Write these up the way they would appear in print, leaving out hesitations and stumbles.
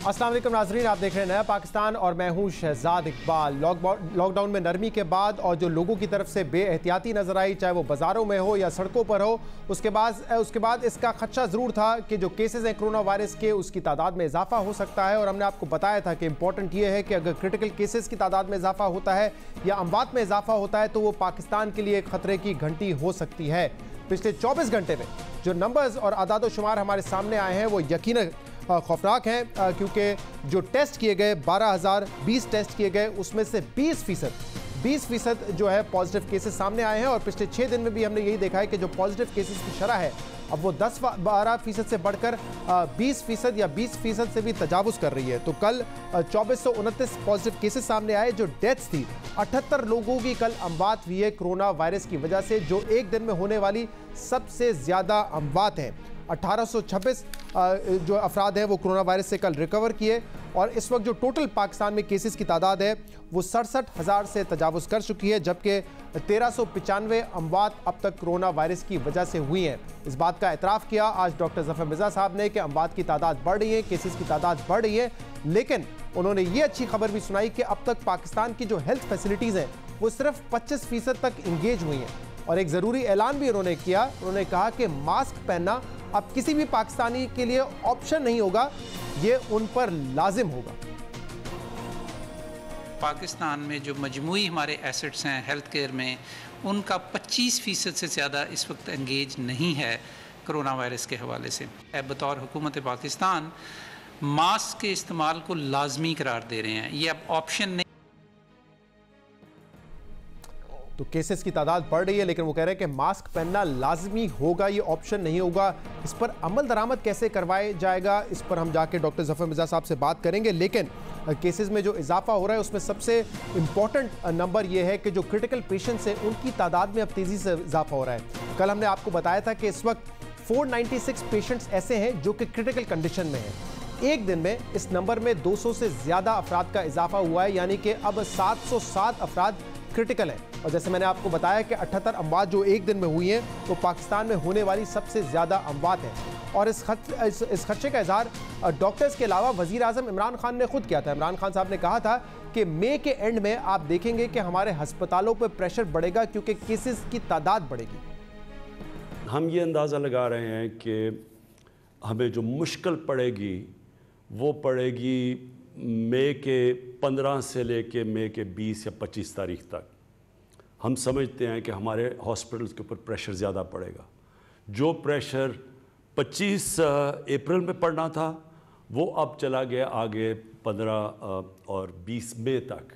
अस्सलाम वालेकुम नाज़रीन, आप देख रहे हैं नया पाकिस्तान और मैं हूं शहजाद इकबाल। लॉकडाउन में नरमी के बाद और जो लोगों की तरफ से बेएहतियाती नजर आई, चाहे वो बाजारों में हो या सड़कों पर हो, उसके बाद इसका खदशा ज़रूर था कि जो केसेस हैं कोरोना वायरस के, उसकी तादाद में इजाफा हो सकता है। और हमने आपको बताया था कि इंपॉर्टेंट ये है कि अगर क्रिटिकल केसेस की तादाद में इजाफा होता है या अमवात में इजाफा होता है तो वो पाकिस्तान के लिए खतरे की घंटी हो सकती है। पिछले 24 घंटे में जो नंबर्स और आदाद शुमार हमारे सामने आए हैं वो यकीनन खौफनाक हैं, क्योंकि जो टेस्ट किए गए 12,020 टेस्ट किए गए, उसमें से 20% जो है पॉजिटिव केसेस सामने आए हैं। और पिछले 6 दिन में भी हमने यही देखा है कि जो पॉजिटिव केसेस की शरह है अब वो 10-12% से बढ़कर 20% या 20% से भी तजावुज़ कर रही है। तो कल 2429 पॉजिटिव केसेस सामने आए। जो डेथ्स थी 78 लोगों की कल अमवात हुई है कोरोना वायरस की वजह से, जो एक दिन में होने वाली सबसे ज़्यादा अमवात है। 1826 जो अफराद हैं वो कोरोना वायरस से कल रिकवर किए और इस वक्त जो टोटल पाकिस्तान में केसेस की तादाद है वो 67,000 से तजावुज़ कर चुकी है, जबकि 1395 अमवात अब तक कोरोना वायरस की वजह से हुई हैं। इस बात का एतराफ़ किया आज डॉक्टर ज़फ़र मिर्ज़ा साहब ने कि अमवात की तादाद बढ़ रही है, केसेस की तादाद बढ़ रही है, लेकिन उन्होंने ये अच्छी खबर भी सुनाई कि अब तक पाकिस्तान की जो हेल्थ फैसिलिटीज़ हैं वो सिर्फ 25% तक इंगेज हुई हैं। और एक ज़रूरी ऐलान भी उन्होंने किया, उन्होंने कहा कि मास्क पहनना अब किसी भी पाकिस्तानी के लिए ऑप्शन नहीं होगा, ये उन पर लाजिम होगा। पाकिस्तान में जो मजमूई हमारे एसेट्स हैं हेल्थ केयर में, उनका 25% से ज़्यादा इस वक्त एंगेज नहीं है कोरोना वायरस के हवाले से। बतौर हुकूमत पाकिस्तान मास्क के इस्तेमाल को लाजमी करार दे रहे हैं, ये अब ऑप्शन नहीं। तो केसेस की तादाद बढ़ रही है, लेकिन वो कह रहे हैं कि मास्क पहनना लाजमी होगा, ये ऑप्शन नहीं होगा। इस पर अमल दरामद कैसे करवाया जाएगा, इस पर हम जाके डॉक्टर ज़फ़र मिर्ज़ा साहब से बात करेंगे। लेकिन केसेस में जो इजाफा हो रहा है उसमें सबसे इंपॉर्टेंट नंबर ये है कि जो क्रिटिकल पेशेंट्स हैं उनकी तादाद में अब तेज़ी से इजाफा हो रहा है। कल हमने आपको बताया था कि इस वक्त 496 पेशेंट्स ऐसे हैं जो कि क्रिटिकल कंडीशन में हैं। एक दिन में इस नंबर में 200 से ज़्यादा अफराद का इजाफा हुआ है, यानी कि अब 707 अफराद क्रिटिकल है। और जैसे मैंने आपको बताया कि 78 अमवात जो एक दिन में हुई हैं तो पाकिस्तान में होने वाली सबसे ज़्यादा अमवात है। और इस खदशे का इजहार डॉक्टर्स के अलावा वज़ीर आज़म इमरान खान ने खुद किया था। इमरान खान साहब ने कहा था कि मई के एंड में आप देखेंगे कि हमारे अस्पतालों पर प्रेशर बढ़ेगा क्योंकि केसेस की तादाद बढ़ेगी। हम ये अंदाज़ा लगा रहे हैं कि हमें जो मुश्किल पड़ेगी वो पड़ेगी मई के 15 से लेके मई के 20 या 25 तारीख तक। हम समझते हैं कि हमारे हॉस्पिटल्स के ऊपर प्रेशर ज़्यादा पड़ेगा। जो प्रेशर 25 अप्रैल में पड़ना था वो अब चला गया आगे 15 और 20 मई तक।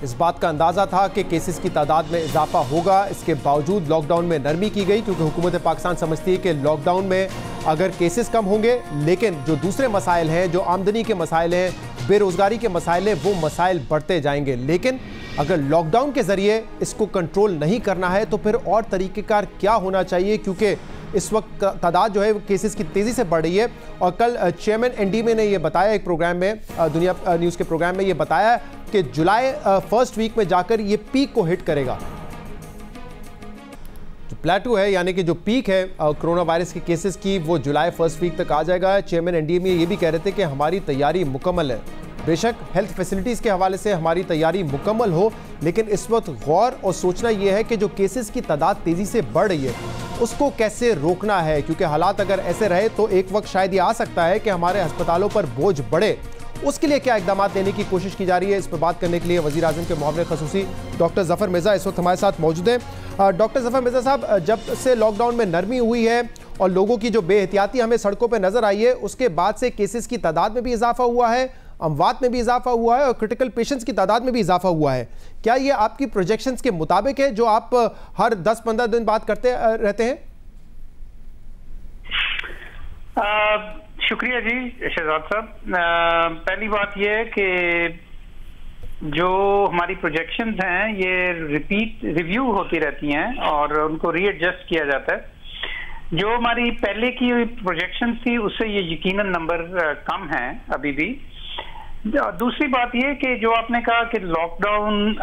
इस बात का अंदाज़ा था कि केसेस की तादाद में इजाफा होगा, इसके बावजूद लॉकडाउन में नरमी की गई, क्योंकि हुकूमत पाकिस्तान समझती है कि लॉकडाउन में अगर केसेस कम होंगे लेकिन जो दूसरे मसाइल हैं, जो आमदनी के मसाइल हैं, बेरोज़गारी के मसाइल हैं, वो मसाइल बढ़ते जाएंगे। लेकिन अगर लॉकडाउन के ज़रिए इसको कंट्रोल नहीं करना है तो फिर और तरीक़ेकार क्या होना चाहिए, क्योंकि इस वक्त तादाद जो है वो केसेस की तेज़ी से बढ़ रही है। और कल चेयरमैन एनडीएमए ने ये बताया एक प्रोग्राम में, दुनिया न्यूज़ के प्रोग्राम में ये बताया कि जुलाई फर्स्ट वीक में जाकर ये पीक को हिट करेगा। जो प्लेटू है यानी कि जो पीक है कोरोना वायरस के केसेस की, वो जुलाई फर्स्ट वीक तक आ जाएगा। चेयरमैन एनडीएमए ये भी कह रहे थे कि हमारी तैयारी मुकम्मल है। बेशक हेल्थ फैसिलिटीज़ के हवाले से हमारी तैयारी मुकम्मल हो, लेकिन इस वक्त गौर और सोचना यह है कि जो केसेस की तादाद तेज़ी से बढ़ रही है उसको कैसे रोकना है, क्योंकि हालात अगर ऐसे रहे तो एक वक्त शायद ये आ सकता है कि हमारे अस्पतालों पर बोझ बढ़े। उसके लिए क्या इकदाम लेने की कोशिश की जा रही है, इस पर बात करने के लिए वज़ीर आज़म के मुआविन ख़ुसूसी डॉक्टर ज़फ़र मिर्ज़ा इस वक्त हमारे साथ मौजूद हैं। डॉक्टर ज़फ़र मिर्ज़ा साहब, जब से लॉकडाउन में नरमी हुई है और लोगों की जो बेहतियाती हमें सड़कों पर नज़र आई है, उसके बाद से केसेस की तादाद में भी इजाफा हुआ है, अमवात में भी इजाफा हुआ है और क्रिटिकल पेशेंट्स की तादाद में भी इजाफा हुआ है। क्या ये आपकी प्रोजेक्शंस के मुताबिक है जो आप हर 10-15 दिन बाद करते रहते हैं? शुक्रिया जी शहजाद साहब। पहली बात यह है कि जो हमारी प्रोजेक्शंस हैं ये रिव्यू होती रहती हैं और उनको रीएडजस्ट किया जाता है। जो हमारी पहले की प्रोजेक्शंस थी उससे ये यकीनन नंबर कम है अभी भी। दूसरी बात ये कि जो आपने कहा कि लॉकडाउन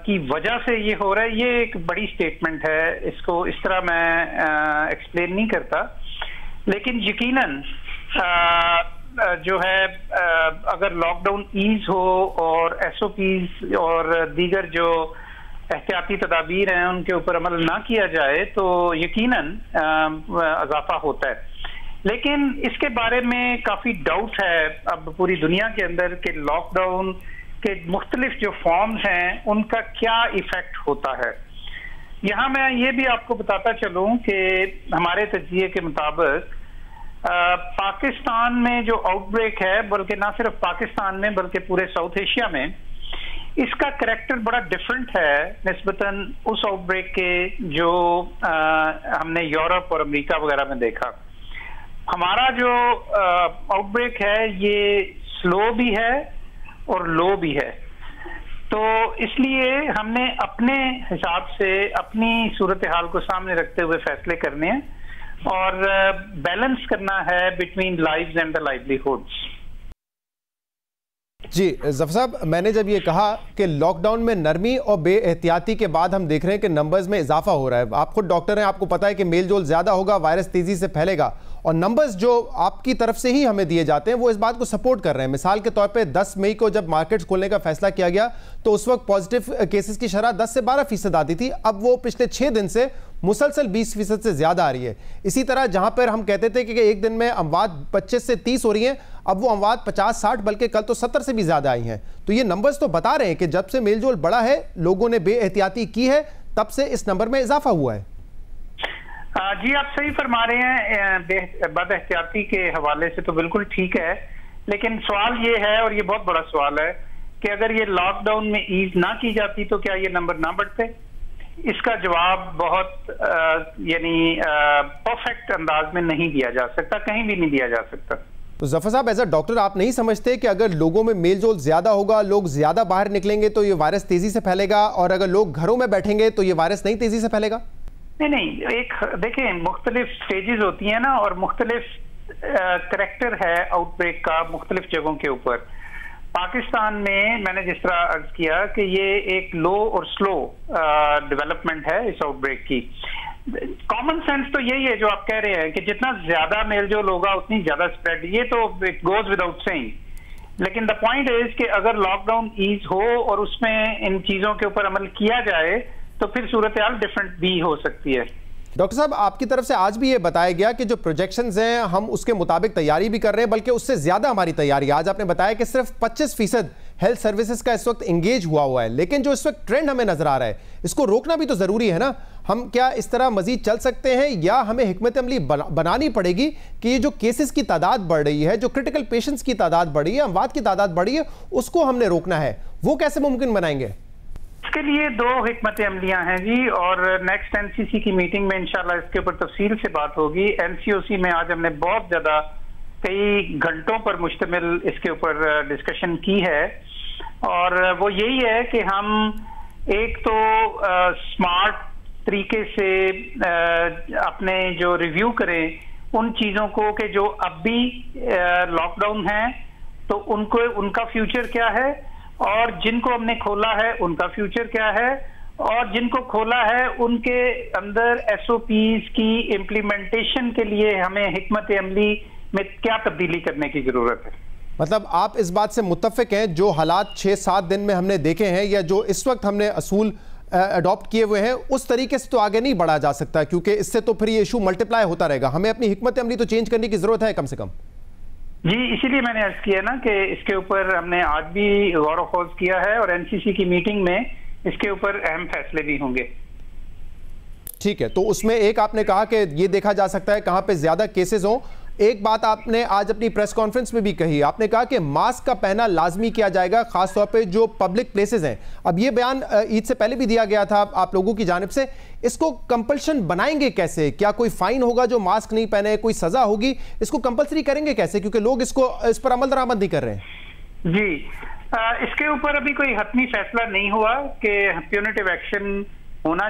की वजह से ये हो रहा है, ये एक बड़ी स्टेटमेंट है, इसको इस तरह मैं एक्सप्लेन नहीं करता। लेकिन यकीनन जो है अगर लॉकडाउन ईज हो और SOPs और दीगर जो एहतियाती तदाबीर हैं उनके ऊपर अमल ना किया जाए तो यकीनन इजाफा होता है। लेकिन इसके बारे में काफी डाउट है अब पूरी दुनिया के अंदर कि लॉकडाउन के मुख्तलिफ जो फॉर्म्स हैं उनका क्या इफेक्ट होता है। यहाँ मैं ये भी आपको बताता चलूं कि हमारे तज्जिए के मुताबिक पाकिस्तान में जो आउटब्रेक है, बल्कि ना सिर्फ पाकिस्तान में बल्कि पूरे साउथ एशिया में, इसका करैक्टर बड़ा डिफरेंट है निस्बतन उस आउटब्रेक के जो हमने यूरोप और अमेरिका वगैरह में देखा। हमारा जो आउटब्रेक है ये स्लो भी है और लो भी है, तो इसलिए हमने अपने हिसाब से अपनी सूरत हाल को सामने रखते हुए फैसले करने हैं और बैलेंस करना है between lives and the livelihoods. जी जफर साहब, मैंने जब ये कहा कि लॉकडाउन में नरमी और बेएहतियाती के बाद हम देख रहे हैं कि नंबर्स में इजाफा हो रहा है, आप खुद डॉक्टर हैं, आपको पता है कि मेल जोल ज़्यादा होगा, वायरस तेज़ी से फैलेगा, और नंबर्स जो आपकी तरफ से ही हमें दिए जाते हैं वो इस बात को सपोर्ट कर रहे हैं। मिसाल के तौर पे 10 मई को जब मार्केट्स खोलने का फैसला किया गया तो उस वक्त पॉजिटिव केसेस की शरह 10 से 12% आती थी, अब वो पिछले 6 दिन से मुसलसल 20% से ज़्यादा आ रही है। इसी तरह जहां पर हम कहते थे कि एक दिन में अमवात 25 से 30 हो रही हैं, अब वो अमवात 50-60 बल्कि कल तो 70 से भी ज़्यादा आई हैं। तो ये नंबर्स तो बता रहे हैं कि जब से मेलजोल बढ़ा है, लोगों ने बेएहतियाती की है, तब से इस नंबर में इजाफा हुआ है। जी आप सही फरमा रहे हैं, बदएहतियाती के हवाले से तो बिल्कुल ठीक है, लेकिन सवाल ये है और ये बहुत बड़ा सवाल है कि अगर ये लॉकडाउन में ईज ना की जाती तो क्या ये नंबर ना बढ़ते? इसका जवाब बहुत यानी परफेक्ट अंदाज में नहीं दिया जा सकता, कहीं भी नहीं दिया जा सकता। तो जफर साहब, एज अ डॉक्टर आप नहीं समझते कि अगर लोगों में मेलजोल ज्यादा होगा, लोग ज्यादा बाहर निकलेंगे तो ये वायरस तेजी से फैलेगा, और अगर लोग घरों में बैठेंगे तो ये वायरस नहीं तेजी से फैलेगा? नहीं, एक देखें मुख्तलिफ स्टेजेस होती हैं ना, और मुख्तलिफ करैक्टर है आउटब्रेक का मुख्तलिफ जगहों के ऊपर। पाकिस्तान में मैंने जिस तरह अर्ज किया कि ये एक लो और स्लो डेवलपमेंट है इस आउटब्रेक की। कॉमन सेंस तो यही है जो आप कह रहे हैं कि जितना ज्यादा मेलजोल होगा उतनी ज्यादा स्प्रेड, ये तो इट गोज विदाउट सेइंग। लेकिन द पॉइंट इज कि अगर लॉकडाउन ईज हो और उसमें इन चीजों के ऊपर अमल किया जाए तो फिर सूरत हाल डिफरेंट भी हो सकती है। डॉक्टर साहब, आपकी तरफ से आज भी ये बताया गया कि जो प्रोजेक्शंस हैं हम उसके मुताबिक तैयारी भी कर रहे हैं, बल्कि उससे ज्यादा हमारी तैयारी। आज आपने बताया कि सिर्फ 25% हेल्थ सर्विसेज का इस वक्त एंगेज हुआ है, लेकिन जो इस वक्त ट्रेंड हमें नजर आ रहा है इसको रोकना भी तो जरूरी है ना। हम क्या इस तरह मजीद चल सकते हैं या हमें हिकमत अमली बनानी पड़ेगी कि ये जो केसेस की तादाद बढ़ रही है, जो क्रिटिकल पेशेंट्स की तादाद बढ़ी है, अमवात की तादाद बढ़ी है, उसको हमने रोकना है? वो कैसे मुमकिन बनाएंगे? इसके लिए 2 हिकमत अमलियां हैं जी, और नेक्स्ट NCC की मीटिंग में इंशाल्लाह इसके ऊपर तफसील से बात होगी। NCOC में आज हमने बहुत ज्यादा कई घंटों पर मुश्तमिल इसके ऊपर डिस्कशन की है, और वो यही है कि हम एक तो स्मार्ट तरीके से अपने जो रिव्यू करें उन चीजों को कि जो अब भी लॉकडाउन है तो उनका फ्यूचर क्या है, और जिनको हमने खोला है उनका फ्यूचर क्या है, और जिनको खोला है उनके अंदर SOPs की इम्प्लीमेंटेशन के लिए हमें हिकमत अमली में क्या तब्दीली करने की जरूरत है। मतलब आप इस बात से मुत्तफिक हैं जो हालात 6-7 दिन में हमने देखे हैं या जो इस वक्त हमने असूल अडॉप्ट किए हुए हैं उस तरीके से तो आगे नहीं बढ़ा जा सकता, क्योंकि इससे तो फिर ये इशू मल्टीप्लाई होता रहेगा। हमें अपनी हिकमत अमली तो चेंज करने की जरूरत है कम से कम। जी, इसीलिए मैंने अर्ज किया ना कि इसके ऊपर हमने आज भी गौर व खोज किया है और NCC की मीटिंग में इसके ऊपर अहम फैसले भी होंगे। ठीक है, तो उसमें एक आपने कहा कि ये देखा जा सकता है कहां पे ज्यादा केसेस हों। एक बात आपने आज अपनी प्रेस कॉन्फ्रेंस में भी कही, आपने कहा कि मास्क का पहना लाजमी किया जाएगा, खासतौर पे जो पब्लिक प्लेसेस हैं। अब ये बयान ईद से पहले भी दिया गया था आप लोगों की जानिब से, इसको कंपल्शन बनाएंगे कैसे? क्या कोई फाइन होगा जो मास्क नहीं पहने, कोई सजा होगी? इसको कंपल्सरी करेंगे कैसे, क्योंकि लोग इस पर अमल दरामद नहीं कर रहे हैं? जी, इसके ऊपर अभी कोई हतमी फैसला नहीं हुआ कि प्यूनिटिव एक्शन होना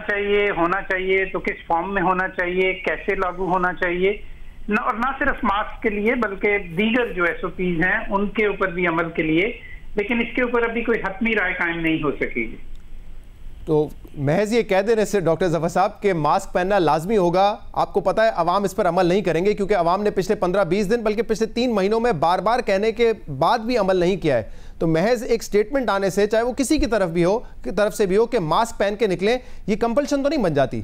चाहिए तो किस फॉर्म में होना चाहिए, कैसे लागू होना चाहिए, और ना सिर्फ मास्क के लिए बल्कि दीगर जो SOPs हैं उनके ऊपर भी अमल के लिए। लेकिन इसके ऊपर अभी कोई हतमी राय कायम नहीं हो सकेगी। तो महज ये कह देने से डॉक्टर ज़फ़र साहब के मास्क पहनना लाजमी होगा, आपको पता है अवाम इस पर अमल नहीं करेंगे, क्योंकि अवाम ने पिछले 15-20 दिन बल्कि पिछले 3 महीनों में बार बार कहने के बाद भी अमल नहीं किया है। तो महज एक स्टेटमेंट आने से, चाहे वो किसी की तरफ से भी हो कि मास्क पहन के निकलें, ये कंपल्शन तो नहीं बन जाती?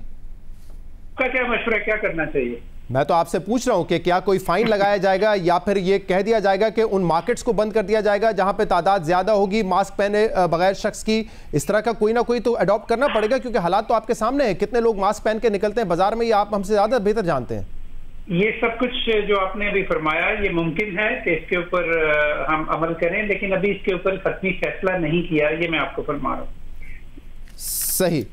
क्या मशवरा, क्या करना चाहिए? मैं तो आपसे पूछ रहा हूं कि क्या कोई फाइन लगाया जाएगा या फिर ये कह दिया जाएगा कि उन मार्केट्स को बंद कर दिया जाएगा जहां पे तादाद ज्यादा होगी मास्क पहने बगैर शख्स की? इस तरह का कोई ना कोई तो अडॉप्ट करना पड़ेगा, क्योंकि हालात तो आपके सामने है। कितने लोग मास्क पहन के निकलते हैं बाजार में, ये आप हमसे ज्यादा बेहतर जानते हैं। ये सब कुछ जो आपने अभी फरमाया, ये मुमकिन है कि इसके ऊपर हम अमल करें, लेकिन अभी इसके ऊपर हतमी फैसला नहीं किया, ये मैं आपको फरमा रहा हूँ। सही।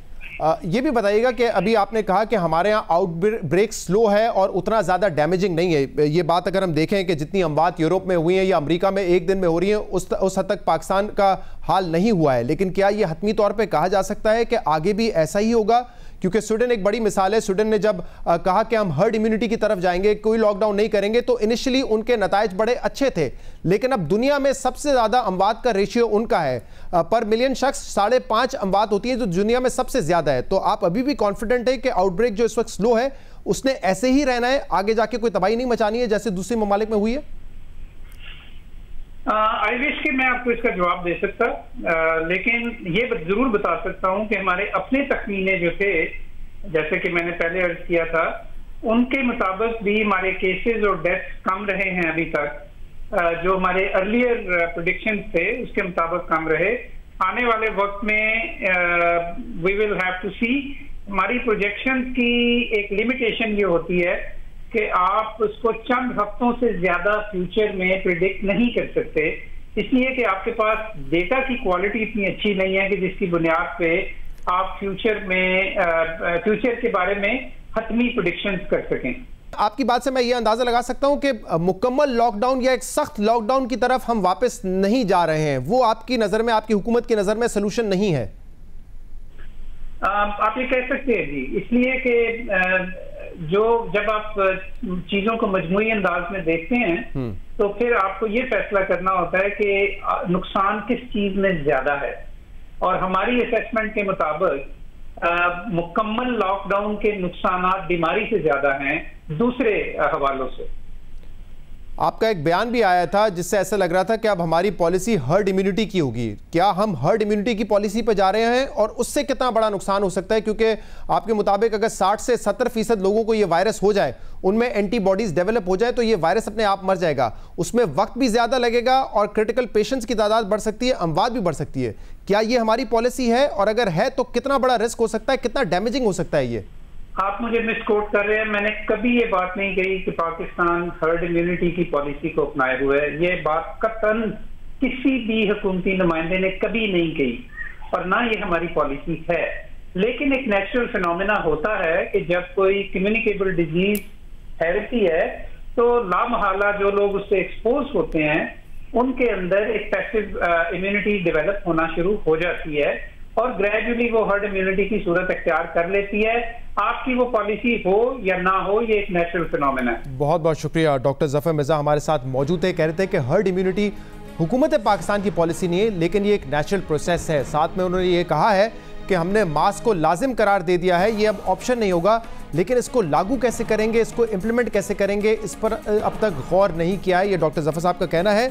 ये भी बताइएगा कि अभी आपने कहा कि हमारे यहाँ आउटब्रेक स्लो है और उतना ज़्यादा डैमेजिंग नहीं है। ये बात अगर हम देखें कि जितनी अमवात यूरोप में हुई हैं या अमेरिका में एक दिन में हो रही हैं, उस हद तक पाकिस्तान का हाल नहीं हुआ है। लेकिन क्या ये हतमी तौर पे कहा जा सकता है कि आगे भी ऐसा ही होगा? क्योंकि स्वीडन एक बड़ी मिसाल है। स्वीडन ने जब कहा कि हम हर्ड इम्यूनिटी की तरफ जाएंगे, कोई लॉकडाउन नहीं करेंगे, तो इनिशियली उनके नताइज बड़े अच्छे थे। लेकिन अब दुनिया में सबसे ज़्यादा अमवात का रेशियो उनका है, पर मिलियन शख्स 5.5 अमवात होती है, जो दुनिया में सबसे ज़्यादा है। तो आप अभी भी कॉन्फिडेंट है कि आउटब्रेक जो इस वक्त स्लो है उसने ऐसे ही रहना है, आगे जाके कोई तबाही नहीं मचानी है जैसे दूसरे ममालिक में हुई है? आई विश कि मैं आपको इसका जवाब दे सकता, लेकिन ये जरूर बता सकता हूं कि हमारे अपने तखमीने जो थे, जैसे कि मैंने पहले अर्ज किया था, उनके मुताबिक भी हमारे केसेस और डेथ्स कम रहे हैं अभी तक। जो हमारे अर्लियर प्रेडिक्शंस थे उसके मुताबिक कम रहे। आने वाले वक्त में वी विल हैव टू सी। हमारी प्रोजेक्शंस की एक लिमिटेशन ये होती है कि आप उसको चंद हफ्तों से ज्यादा फ्यूचर में प्रिडिक्ट नहीं कर सकते, इसलिए कि आपके पास डेटा की क्वालिटी इतनी अच्छी नहीं है कि जिसकी बुनियाद पे आप फ्यूचर के बारे में हतमी प्रेडिक्शंस कर सकें। आपकी बात से मैं ये अंदाजा लगा सकता हूं कि मुकम्मल लॉकडाउन या एक सख्त लॉकडाउन की तरफ हम वापस नहीं जा रहे हैं, वो आपकी नजर में, आपकी हुकूमत की नजर में सोल्यूशन नहीं है? आप ये कह सकते हैं जी, इसलिए कि जब आप चीजों को मजमूई अंदाज में देखते हैं तो फिर आपको ये फैसला करना होता है कि नुकसान किस चीज में ज्यादा है। और हमारी असेसमेंट के मुताबिक मुकम्मल लॉकडाउन के नुकसान बीमारी से ज्यादा हैं दूसरे हवालों से। आपका एक बयान भी आया था जिससे ऐसा लग रहा था कि अब हमारी पॉलिसी हर्ड इम्यूनिटी की होगी। क्या हम हर्ड इम्यूनिटी की पॉलिसी पर जा रहे हैं और उससे कितना बड़ा नुकसान हो सकता है? क्योंकि आपके मुताबिक अगर 60 से 70% लोगों को ये वायरस हो जाए, उनमें एंटीबॉडीज डेवलप हो जाए, तो ये वायरस अपने आप मर जाएगा। उसमें वक्त भी ज्यादा लगेगा और क्रिटिकल पेशेंट्स की तादाद बढ़ सकती है, अमवात भी बढ़ सकती है। क्या ये हमारी पॉलिसी है, और अगर है तो कितना बड़ा रिस्क हो सकता है, कितना डैमेजिंग हो सकता है ये? आप मुझे मिसकोट कर रहे हैं। मैंने कभी ये बात नहीं कही कि पाकिस्तान हर्ड इम्यूनिटी की पॉलिसी को अपनाए हुए है। ये बात कतन किसी भी हुकूमती नुमाइंदे ने कभी नहीं कही, और ना ये हमारी पॉलिसी है। लेकिन एक नेचुरल फिनोमेना होता है कि जब कोई कम्युनिकेबल डिजीज फैलती है तो लामहला जो लोग उससे एक्सपोज होते हैं उनके अंदर एक पैसिव इम्यूनिटी डेवलप होना शुरू हो जाती है, और ग्रेजुअली वो हर्ड इम्यूनिटी की सूरत अख्तियार कर लेती है। आपकी वो पॉलिसी हो या ना हो, ये एक नेचुरल फिनोमेना है। बहुत बहुत शुक्रिया। डॉक्टर जफर मिर्जा हमारे साथ मौजूद थे, कह रहे थे कि हर्ड इम्यूनिटी हुकूमत पाकिस्तान की पॉलिसी नहीं है, लेकिन ये एक नेचुरल प्रोसेस है। साथ में उन्होंने ये कहा है कि हमने मास्क को लाजिम करार दे दिया है, ये अब ऑप्शन नहीं होगा, लेकिन इसको लागू कैसे करेंगे, इसको इम्प्लीमेंट कैसे करेंगे, इस पर अब तक गौर नहीं किया है, ये डॉक्टर जफर साहब का कहना है।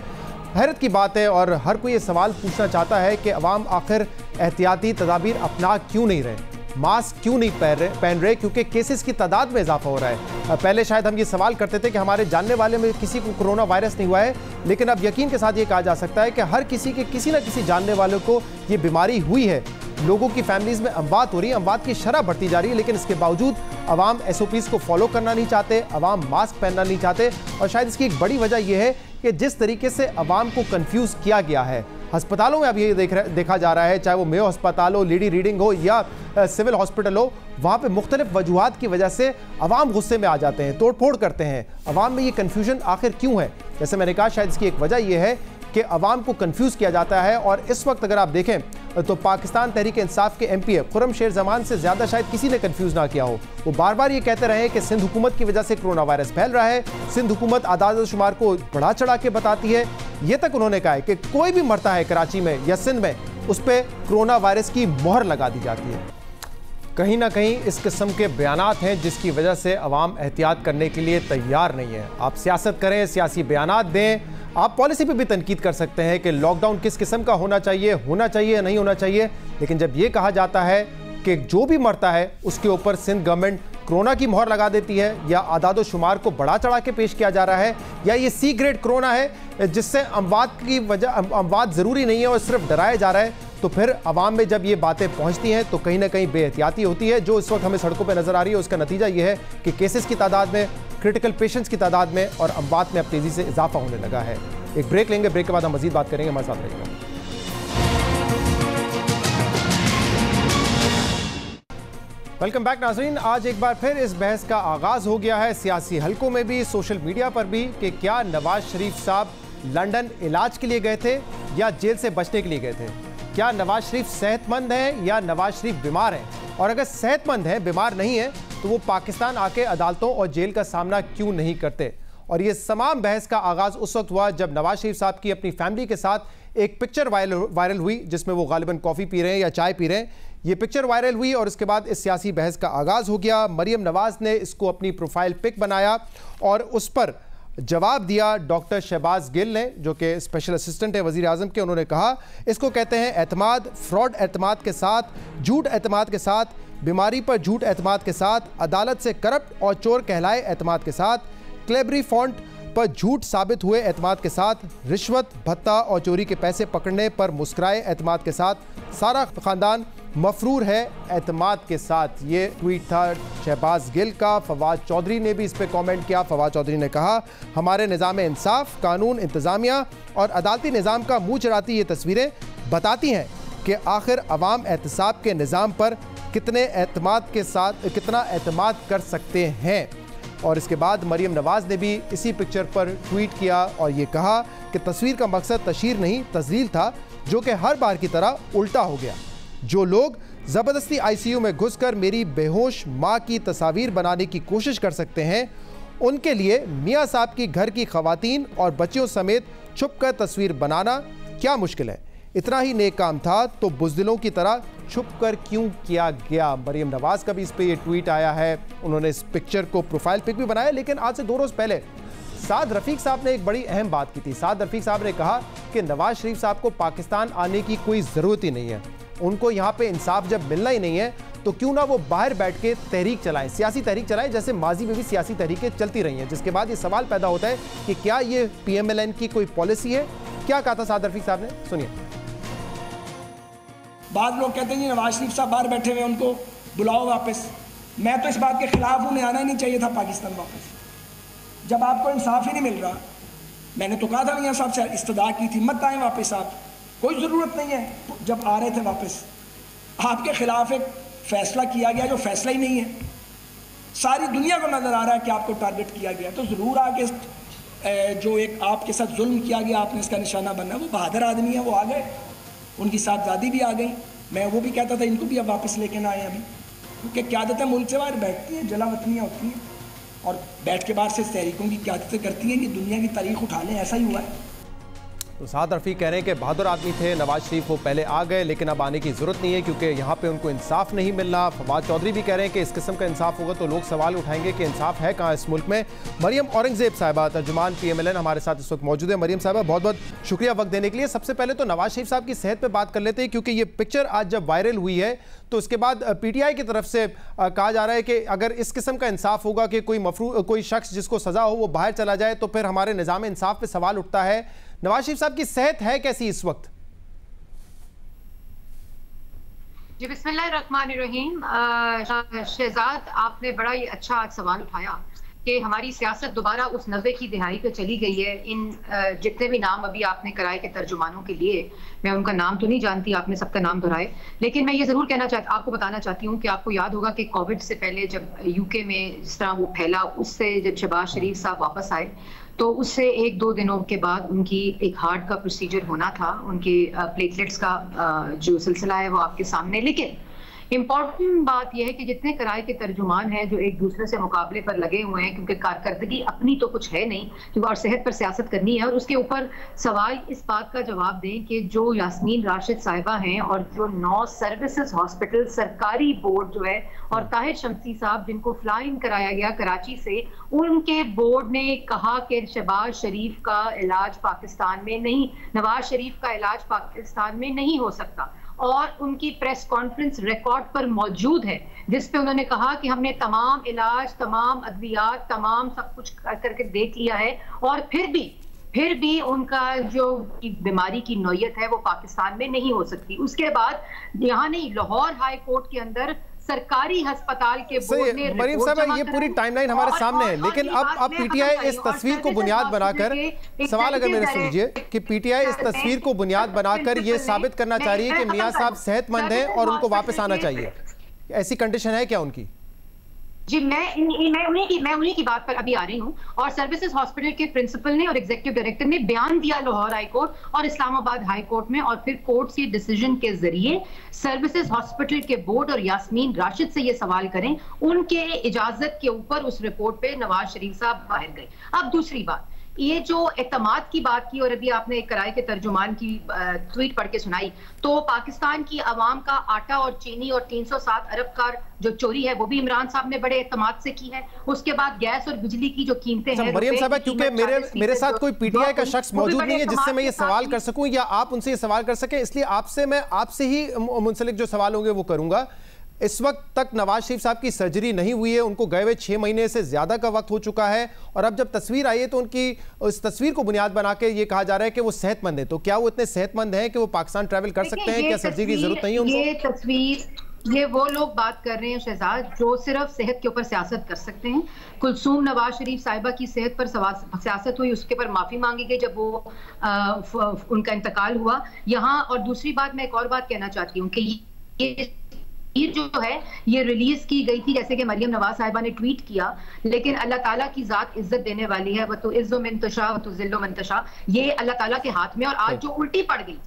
हैरत की बात है, और हर कोई ये सवाल पूछना चाहता है कि अवाम आखिर एहतियाती तदाबीर अपना क्यों नहीं रहे, मास्क क्यों नहीं पहन रहे, क्योंकि केसेस की तादाद में इजाफा हो रहा है। पहले शायद हम ये सवाल करते थे कि हमारे जानने वाले में किसी को कोरोना वायरस नहीं हुआ है, लेकिन अब यकीन के साथ ये कहा जा सकता है कि हर किसी के किसी न किसी जानने वाले को ये बीमारी हुई है। लोगों की फैमिलीज में अमवात हो रही है, अमवात की शरह बढ़ती जा रही है, लेकिन इसके बावजूद अवाम SOPs को फॉलो करना नहीं चाहते, अवाम मास्क पहनना नहीं चाहते। और शायद इसकी एक बड़ी वजह यह है कि जिस तरीके से अवाम को कंफ्यूज किया गया है अस्पतालों में, अब ये देखा जा रहा है, चाहे वो मेयो अस्पताल हो, लेडी रीडिंग हो या सिविल हॉस्पिटल हो, वहाँ पे मुख्तलिफ वजूहात की वजह से अवाम गुस्से में आ जाते हैं, तोड़फोड़ करते हैं। अवाम में ये कन्फ्यूजन आखिर क्यों है? जैसे मैंने कहा, शायद इसकी एक वजह यह है कि अवाम को कंफ्यूज किया जाता है। और इस वक्त अगर आप देखें तो पाकिस्तान तहरीक इंसाफ के MP खुर्रम शेर जमान से ज़्यादा शायद किसी ने कंफ्यूज ना किया हो। वो बार बार ये कहते रहे कि सिंध हुकूमत की वजह से कोरोना वायरस फैल रहा है, सिंध हुकूमत आदाद व शुमार को बढ़ा चढ़ा के बताती है। ये तक उन्होंने कहा है कि कोई भी मरता है कराची में या सिंध में उस पर कोरोना वायरस की मोहर लगा दी जाती है। कहीं ना कहीं इस किस्म के बयानात हैं जिसकी वजह से अवाम एहतियात करने के लिए तैयार नहीं है। आप सियासत करें, सियासी बयानात दें, आप पॉलिसी पे भी तनकीद कर सकते हैं कि लॉकडाउन किस किस्म का होना चाहिए या नहीं होना चाहिए, लेकिन जब ये कहा जाता है कि जो भी मरता है उसके ऊपर सिंध गवर्नमेंट कोरोना की मोहर लगा देती है, या आदादो शुमार को बढ़ा चढ़ा के पेश किया जा रहा है, या ये सी ग्रेड कोरोना है जिससे अमवात ज़रूरी नहीं है और सिर्फ डराया जा रहा है, तो फिर अवाम में जब ये बातें पहुंचती हैं तो कहीं ना कहीं बेएहतियाती होती है। जो इस वक्त हमें सड़कों पर नजर आ रही है उसका नतीजा ये है कि केसेस की तादाद में, क्रिटिकल पेशेंट्स की तादाद में और अमवात में अब तेजी से इजाफा होने लगा है। एक ब्रेक लेंगे, ब्रेक के बाद हम मजीद बात करेंगे। हमारे साथ रहिएगा। वेलकम बैक नाज़रीन। आज एक बार फिर इस बहस का आगाज हो गया है सियासी हलकों में भी, सोशल मीडिया पर भी, कि क्या नवाज शरीफ साहब लंदन इलाज के लिए गए थे या जेल से बचने के लिए गए थे। क्या नवाज शरीफ सेहतमंद हैं या नवाज शरीफ बीमार हैं, और अगर सेहतमंद हैं, बीमार नहीं है, तो वो पाकिस्तान आके अदालतों और जेल का सामना क्यों नहीं करते। और ये तमाम बहस का आगाज उस वक्त हुआ जब नवाज शरीफ साहब की अपनी फैमिली के साथ एक पिक्चर वायरल हुई जिसमें वो गालिबन कॉफ़ी पी रहे हैं या चाय पी रहे हैं। ये पिक्चर वायरल हुई और इसके बाद इस सियासी बहस का आगाज़ हो गया। मरियम नवाज़ ने इसको अपनी प्रोफाइल पिक बनाया और उस पर जवाब दिया डॉक्टर शहबाज गिल ने, जो कि स्पेशल असिस्टेंट है वज़ीर आज़म के। उन्होंने कहा इसको कहते हैं एतमाद, फ्रॉड एतमाद के साथ, झूठ एतमाद के साथ, बीमारी पर झूठ एतमाद के साथ, अदालत से करप्ट और चोर कहलाए एतमाद के साथ, क्लेबरी फॉन्ट पर झूठ साबित हुए एतमाद के साथ, रिश्वत, भत्ता और चोरी के पैसे पकड़ने पर मुस्कुराए एतमाद के साथ, सारा ख़ानदान मफरूर है एतमाद के साथ। ये ट्वीट था शहबाज गिल का। फवाद चौधरी ने भी इस पर कमेंट किया। फवाद चौधरी ने कहा हमारे निज़ाम इंसाफ, कानून, इंतज़ामिया और अदालती निज़ाम का मुँह चढ़ाती ये तस्वीरें बताती हैं कि आखिर अवाम एहतसाब के निज़ाम पर कितना एतमाद कर सकते हैं। और इसके बाद मरियम नवाज़ ने भी इसी पिक्चर पर ट्वीट किया और ये कहा कि तस्वीर का मकसद तशहीर नहीं, तज़लील था, जो कि हर बार की तरह उल्टा हो गया। जो लोग ज़बरदस्ती ICU में घुसकर मेरी बेहोश माँ की तस्वीर बनाने की कोशिश कर सकते हैं, उनके लिए मियाँ साहब की घर की ख़वातीन और बच्चियों समेत छुपकर तस्वीर बनाना क्या मुश्किल है। इतना ही नेक काम था तो बुज़दिलों की तरह छुपकर क्यों किया गया। मरियम नवाज़ का भी इस पर यह ट्वीट आया है। उन्होंने इस पिक्चर को प्रोफाइल पिक भी बनाया। लेकिन आज से 2 रोज़ पहले साद रफ़ीक साहब ने एक बड़ी अहम बात की थी। साद रफ़ीक साहब ने कहा कि नवाज शरीफ साहब को पाकिस्तान आने की कोई ज़रूरत ही नहीं है, उनको यहाँ पे इंसाफ जब मिलना ही नहीं है तो क्यों ना वो बाहर बैठ के तहरीक चलाएं, सियासी तहरीक चलाएं, जैसे माजी में भी सियासी तहरीकें चलती रही हैं। जिसके बाद ये सवाल पैदा होता है कि क्या ये PMLN की कोई पॉलिसी है। क्या कहा था साद रफ़ीक साहब ने, सुनिए। बाद लोग कहते हैं जी नवाज शरीफ साहब बाहर बैठे हुए, उनको बुलाओ वापस। मैं तो इस बात के खिलाफ हूँ, उन्हें आना ही नहीं चाहिए था पाकिस्तान वापस। जब आपको इंसाफ ही नहीं मिल रहा, मैंने तो कहा था मियां साहब से इस्तदा की थी, मत आए वापस, आप कोई ज़रूरत नहीं है। जब आ रहे थे वापस, आपके खिलाफ एक फैसला किया गया जो फैसला ही नहीं है। सारी दुनिया को नज़र आ रहा है कि आपको टारगेट किया गया, तो ज़रूर आके जो एक आपके साथ जुल्म किया गया, आपने इसका निशाना बनना। वो बहादुर आदमी है, वो आ गए, उनकी साहबजादी भी आ गई। मैं वो भी कहता था इनको भी अब वापस लेके ना आए अभी, क्योंकि क़यादतें मुल्क से बाहर बैठती हैं, जला वतनियाँ होती हैं और बैठ के बाहर से तहरीकों की क़यादतें करती हैं कि दुनिया की तारीख उठा लें। ऐसा ही हुआ है। तो साद रफ़ीक कह रहे हैं कि बहादुर आदमी थे नवाज शरीफ, वो पहले आ गए लेकिन अब आने की ज़रूरत नहीं है क्योंकि यहाँ पे उनको इंसाफ नहीं मिल रहा। फवाद चौधरी भी कह रहे हैं कि इस किस्म का इंसाफ होगा तो लोग सवाल उठाएंगे कि इंसाफ है कहाँ इस मुल्क में। मरियम औरंगज़ेब साहिबा, तर्जुमान PMLN, हमारे साथ इस वक्त मौजूद है। मरियम साहिबा, बहुत बहुत शुक्रिया वक्त देने के लिए। सबसे पहले तो नवाज शरीफ साहब की सेहत पर बात कर लेते हैं, क्योंकि ये पिक्चर आज जब वायरल हुई है तो उसके बाद PTI की तरफ से कहा जा रहा है कि अगर इस किस्म का इंसाफ होगा कि कोई शख्स जिसको सज़ा हो वो बाहर चला जाए तो फिर हमारे निज़ाम इंसाफ पे सवाल उठता है। नवाज शरीफ साहब की सेहत है कैसी इस वक्त? जी बिस्मिल्लाहिर्रहमानिर्रहीम। शहजाद, आपने बड़ा ही अच्छा आज सवाल उठाया कि हमारी सियासत दोबारा उस 90 की दिहाई पे चली गई है। इन जितने भी नाम अभी आपने कराए के तर्जुमानों के लिए, मैं उनका नाम तो नहीं जानती, आपने सबका नाम दोहराए, लेकिन मैं ये ज़रूर आपको बताना चाहती हूँ कि आपको याद होगा कि कोविड से पहले जब UK में जिस तरह वो फैला, उससे जब शहबाज शरीफ साहब वापस आए तो उससे 1-2 दिनों के बाद उनकी एक हार्ट का प्रोसीजर होना था, उनके प्लेटलेट्स का जो सिलसिला है वो आपके सामने। लेकिन इम्पॉर्टेंट बात यह है कि जितने किराए के तर्जुमान हैं जो एक दूसरे से मुकाबले पर लगे हुए हैं, क्योंकि कारकर्दगी अपनी तो कुछ है नहीं, क्योंकि और सेहत पर सियासत करनी है, और उसके ऊपर सवाल इस बात का जवाब दें कि जो यास्मीन राशिद साहिबा हैं और जो 9 सर्विसेज हॉस्पिटल सरकारी बोर्ड जो है और ताहिर शमसी साहब जिनको फ्लाई इन कराया गया कराची से, उनके बोर्ड ने कहा कि शहबाज शरीफ का इलाज पाकिस्तान में नहीं, नवाज शरीफ का इलाज पाकिस्तान में नहीं हो सकता। और उनकी प्रेस कॉन्फ्रेंस रिकॉर्ड पर मौजूद है जिस पे उन्होंने कहा कि हमने तमाम इलाज, तमाम अद्वियात, तमाम सब कुछ करके देख लिया है, और फिर भी उनका जो बीमारी की नौयत है वो पाकिस्तान में नहीं हो सकती। उसके बाद यहाँ नहीं, लाहौर हाई कोर्ट के अंदर सरकारी अस्पताल के बोर्ड ने मरीम साहब, ये पूरी टाइमलाइन हमारे सामने है, लेकिन अब पीटीआई इस तस्वीर को बुनियाद बनाकर, सवाल अगर मेरे सुन लीजिए कि पीटीआई इस तस्वीर को बुनियाद बनाकर ये साबित करना चाह रही है कि मियां साहब सेहतमंद हैं और उनको वापस आना चाहिए, ऐसी कंडीशन है क्या उनकी? जी, मैं उन्हीं की बात पर अभी आ रही हूँ। और सर्विसेज हॉस्पिटल के प्रिंसिपल ने और एग्जीक्यूटिव डायरेक्टर ने बयान दिया लाहौर हाई कोर्ट और इस्लामाबाद हाई कोर्ट में, और फिर कोर्ट के डिसीजन के जरिए सर्विसेज हॉस्पिटल के बोर्ड और यास्मीन राशिद से ये सवाल करें, उनके इजाजत के ऊपर उस रिपोर्ट पे नवाज शरीफ साहब बाहर गए। अब दूसरी बात, ये जो एतमाद की बात की और अभी आपने एक किराए के तर्जुमान की ट्वीट पढ़ के सुनाई, तो पाकिस्तान की आवाम का आटा और चीनी और 307 अरब का जो चोरी है वो भी इमरान साहब ने बड़े एतमाद से की है। उसके बाद गैस और बिजली की जो कीमतें हैं, मरियम साहब, क्योंकि मेरे साथ कोई पीटीआई का शख्स मौजूद नहीं है जिससे मैं ये सवाल कर सकूं या आप उनसे ये सवाल कर सकें, इसलिए आपसे ही मुंसलिक जो सवाल होंगे वो करूंगा। इस वक्त तक नवाज शरीफ साहब की सर्जरी नहीं हुई है, उनको गए हुए 6 महीने से ज्यादा का वक्त हो चुका है, और अब जब तस्वीर आई है तो उनकी उस तस्वीर को बुनियाद बना के ये कहा जा रहा है कि वो सेहतमंद है। तो क्या वो इतने सेहतमंद हैं कि वो पाकिस्तान ट्रैवल कर सकते हैं? क्या सर्जरी की जरूरत नहीं है उनको? ये तस्वीर, ये वो लोग बात कर रहे हैं शहजाद जो सिर्फ सेहत के ऊपर सियासत कर सकते हैं। कुलसूम नवाज शरीफ साहिबा की सेहत पर सियासत हुई, उसके ऊपर माफी मांगी गई जब वो उनका इंतकाल हुआ यहाँ। और दूसरी बात, मैं एक और बात कहना चाहती हूँ कि ये जो है ये रिलीज की गई थी जैसे कि मरियम नवाज साहिबा ने ट्वीट किया, लेकिन अल्लाह ताला की जात इज्जत देने वाली है, वो तो इज्जो मंतशा वो तो जिल्लो मंतशा, ये अल्लाह ताला के हाथ में। और आज जो उल्टी पड़ गई,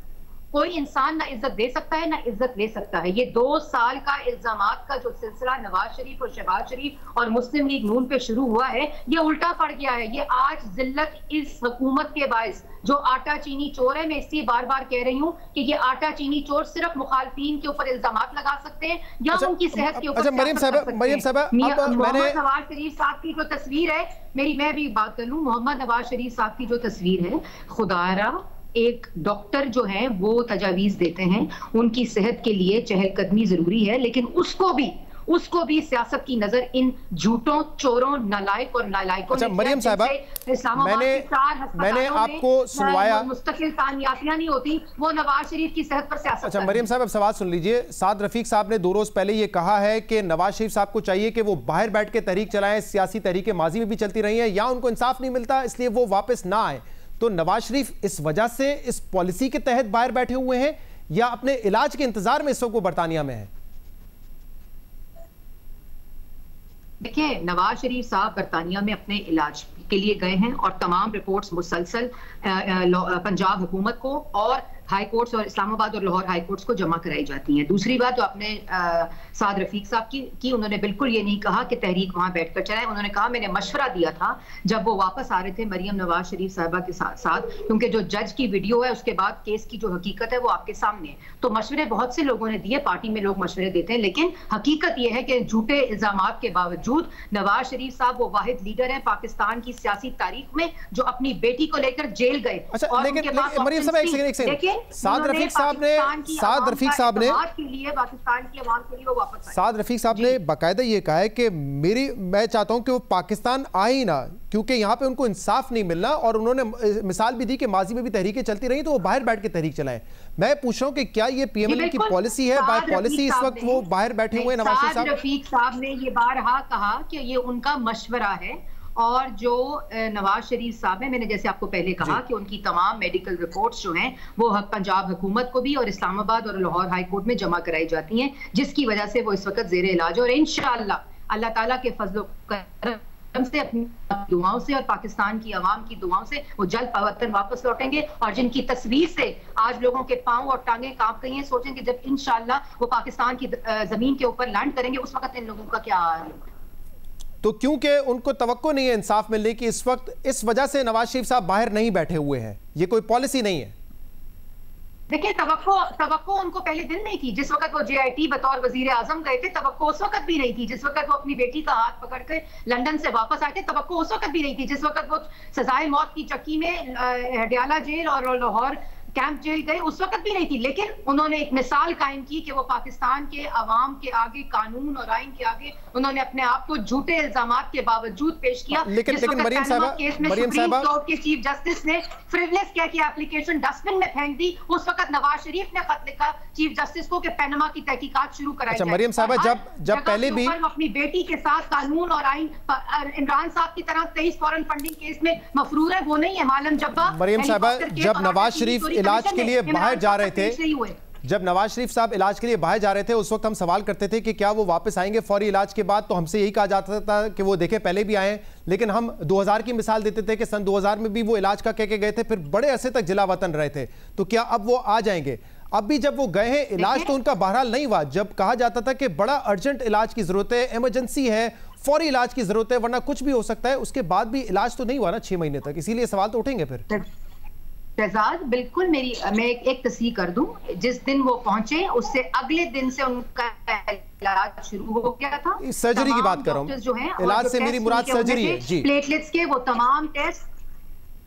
कोई इंसान ना इज्जत दे सकता है ना इज्जत ले सकता है। ये 2 साल का इल्जामात का जो सिलसिला नवाज शरीफ और शहबाज शरीफ और मुस्लिम लीग नून पे शुरू हुआ है, ये उल्टा पड़ गया है। ये आज जिल्लत इस हुकूमत के बायस जो आटा चीनी चोर है, मैं इसलिए बार बार कह रही हूँ कि ये आटा चीनी चोर सिर्फ मुखालफीन के ऊपर इल्जामात लगा सकते हैं या उनकी सेहत के ऊपर। मरियम साहब, मोहम्मद नवाज शरीफ साहब की जो तस्वीर है, मैं भी बात कर लूं, मोहम्मद नवाज शरीफ साहब की जो तस्वीर है, खुदारा एक डॉक्टर जो है वो तजावीज देते हैं, उनकी सेहत के लिए चहलकदमी जरूरी है, लेकिन उसको भी सियासत की नजर इन झूठों, चोरों, नालायक और नालायकों। अच्छा मरियम साहबा, मैंने आपको सुनवाया, मुस्तकिल कामयाबियां नहीं होती, वो नवाज शरीफ की सेहत पर सियासत। अच्छा मरियम साहब, अब सवाल सुन लीजिए। साद रफीक साहब ने 2 रोज पहले ये कहा है कि नवाज शरीफ साहब को चाहिए कि वो बाहर बैठ के तहरीक चलाएं, सियासी तहरीकें माजी में भी चलती रही हैं, या उनको इंसाफ नहीं मिलता इसलिए वो वापस ना आए। तो नवाज शरीफ इस वजह से इस पॉलिसी के तहत बाहर बैठे हुए हैं या अपने इलाज के इंतजार में इस वक्त वो बरतानिया में है? देखिए, नवाज शरीफ साहब बरतानिया में अपने इलाज के लिए गए हैं और तमाम रिपोर्ट्स मुसलसल पंजाब हुकूमत को और हाई कोर्ट्स और इस्लामाबाद और लाहौर हाई कोर्ट्स को जमा कराई जाती हैं। दूसरी बात जो आपने साद रफीक साहब की उन्होंने बिल्कुल ये नहीं कहा कि तहरीक वहां बैठकर चलाए। उन्होंने कहा मैंने मशवरा दिया था जब वो वापस आ रहे थे मरियम नवाज शरीफ साहिबा के साथ, क्योंकि जो जज की वीडियो है उसके बाद केस की जो हकीकत है वो आपके सामने है। तो मशवरे बहुत से लोगों ने दिए, पार्टी में लोग मशवरे देते हैं, लेकिन हकीकत यह है कि झूठे इल्जामात के बावजूद नवाज शरीफ साहब वो वाहिद लीडर है पाकिस्तान की सियासी तारीख में जो अपनी बेटी को लेकर जेल गए। अच्छा, लेकिन मरियम साहब एक सेकंड, साद रफीक साहब ने बाकायदा ये कहा है कि मैं चाहता हूं कि वो पाकिस्तान आए ही ना, क्योंकि यहाँ पे उनको इंसाफ नहीं मिलना, और उन्होंने मिसाल भी दी कि माजी में भी तहरीकें चलती रही तो वो बाहर बैठ के तहरीक चलाएं। मैं पूछ रहा हूँ कि क्या ये पीएमएल की पॉलिसी है, बाय पॉलिसी इस वक्त वो बाहर बैठे हुए नवाज शरीफ साहब? रफीक साहब ने ये बारहा कहा कि ये उनका मशवरा है, और जो नवाज शरीफ साहब है, मैंने जैसे आपको पहले कहा कि उनकी तमाम मेडिकल रिपोर्ट्स जो हैं वो पंजाब हुकूमत को भी और इस्लामाबाद और लाहौर हाई कोर्ट में जमा कराई जाती हैं, जिसकी वजह से वो इस वक्त जेर इलाज, और इंशाअल्लाह अल्लाह ताला के फजल से, अपनी दुआओं से और पाकिस्तान की आवाम की दुआओं से वो जल्द वतन वापस लौटेंगे। और जिनकी तस्वीर से आज लोगों के पांव और टांगें कांप गई हैं, सोचेंगे जब इंशाल्लाह वो पाकिस्तान की जमीन के ऊपर लैंड करेंगे उस वक्त इन लोगों का क्या हाल होगा। तो क्योंकि उनको तवक्को नहीं है इंसाफ मिलने की इस वक्त, इस वजह से नवाज शरीफ साहब बाहर नहीं बैठे हुए हैं, ये कोई पॉलिसी नहीं है। देखिए, तवक्को उनको पहले दिन नहीं थी। जिस वक्त वो JIT बतौर वजीर आजम गए थे, तवक्को उस वक्त भी नहीं थी। जिस वक्त वो अपनी बेटी का हाथ पकड़ के लंदन से वापस आए थे, तवक्को उस वक्त भी नहीं थी। जिस वक्त वो सजाए मौत की चक्की में हडियाला जेल और लाहौर कैंप जेल गए, उस वक्त भी नहीं थी। लेकिन उन्होंने एक मिसाल कायम की कि वो पाकिस्तान के अवाम के आगे, कानून और आइन के आगे उन्होंने अपने आप को झूठे इल्जामात के बावजूद पेश किया। लेकिन मरियम साहबा, सुप्रीम कोर्ट के चीफ जस्टिस ने फ्रिवलेस क्या की एप्लीकेशन डस्टबिन में फेंक दी। उस वक्त नवाज शरीफ ने खत लिखा चीफ जस्टिस को कि पैनमा की तहकीकात शुरू कराई जाए। मरियम साहबा, जब पहले भी अपनी बेटी के साथ कानून और आइन, इमरान साहब की तरह 23 फॉरेन फंडिंग केस में मफरूर है, वो नहीं है मालम जब्बा। मरियम साहबा, जब नवाज शरीफ इलाज के लिए बाहर जा रहे थे, जब नवाज शरीफ साहब इलाज के लिए बाहर जा रहे थे, उस वक्त हम सवाल करते थे कि क्या वो वापस आएंगे फौरी इलाज के बाद, तो हमसे यही कहा जाता था कि वो देखे पहले भी आए। लेकिन हम 2000 की मिसाल देते थे कि सन 2000 में भी वो इलाज का कह के गए थे, फिर बड़े अरसे तक जिला वतन रहे थे। तो क्या अब वो आ जाएंगे? अब भी जब वो गए हैं, इलाज तो उनका बहरहाल नहीं हुआ। जब कहा जाता था कि बड़ा अर्जेंट इलाज की जरूरत है, इमरजेंसी है, फौरी इलाज की जरूरत है, वरना कुछ भी हो सकता है, उसके बाद भी इलाज तो नहीं हुआ ना 6 महीने तक। इसीलिए सवाल तो उठेंगे फिर। शहजाद, बिल्कुल मैं एक तस्दीक कर दूं, जिस दिन वो पहुंचे उससे अगले दिन से उनका इलाज शुरू हो गया था। सर्जरी की बात कर रहा हूं, जो है इलाज से मेरी मुराद सर्जरी है जी। प्लेटलेट्स के वो तमाम टेस्ट,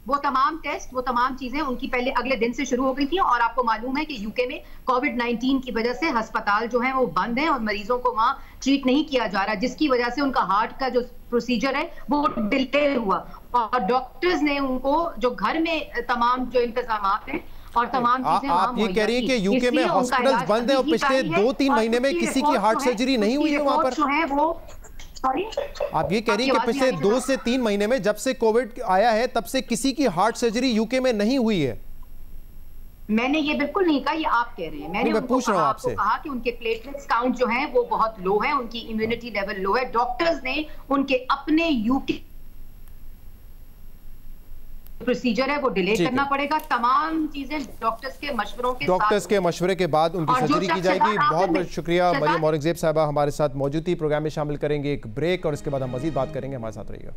वो तमाम चीजें उनकी पहले अगले दिन से शुरू हो गई थी। और आपको मालूम है कि यूके में कोविड-19 की वजह से अस्पताल जो है वो बंद है और मरीजों को वहां ट्रीट नहीं किया जा रहा, जिसकी वजह से उनका हार्ट का जो प्रोसीजर है वो डिले हुआ। और डॉक्टर्स ने उनको जो घर में तमाम जो इंतजामात हैं और तमाम चीजें, आप ये कह रही हैं कि यूके में हॉस्पिटल्स बंद है और पिछले 2-3 महीने में किसी की हार्ट सर्जरी नहीं हुई है वहां पर? जो है वो आप ये कह रही हैं कि पिछले 2 से 3 महीने में जब से कोविड आया है तब से किसी की हार्ट सर्जरी यूके में नहीं हुई है? मैंने ये बिल्कुल नहीं कहा, ये आप कह रहे हैं। मैंने पूछ रहा हूं आपसे, कहा कि उनके प्लेटलेट्स काउंट जो है वो बहुत लो है, उनकी इम्यूनिटी लेवल लो है। डॉक्टर्स ने उनके अपने यूके प्रोसीजर है वो डिले करना पड़ेगा। तमाम चीजें डॉक्टर्स के मशवरे के बाद उनकी सर्जरी की जाएगी। बहुत बहुत शुक्रिया मरियम औरंगजेब साहबा हमारे साथ मौजूद थी। प्रोग्राम में शामिल करेंगे एक ब्रेक और इसके बाद हम मजीद बात करेंगे। हमारे साथ रहिएगा।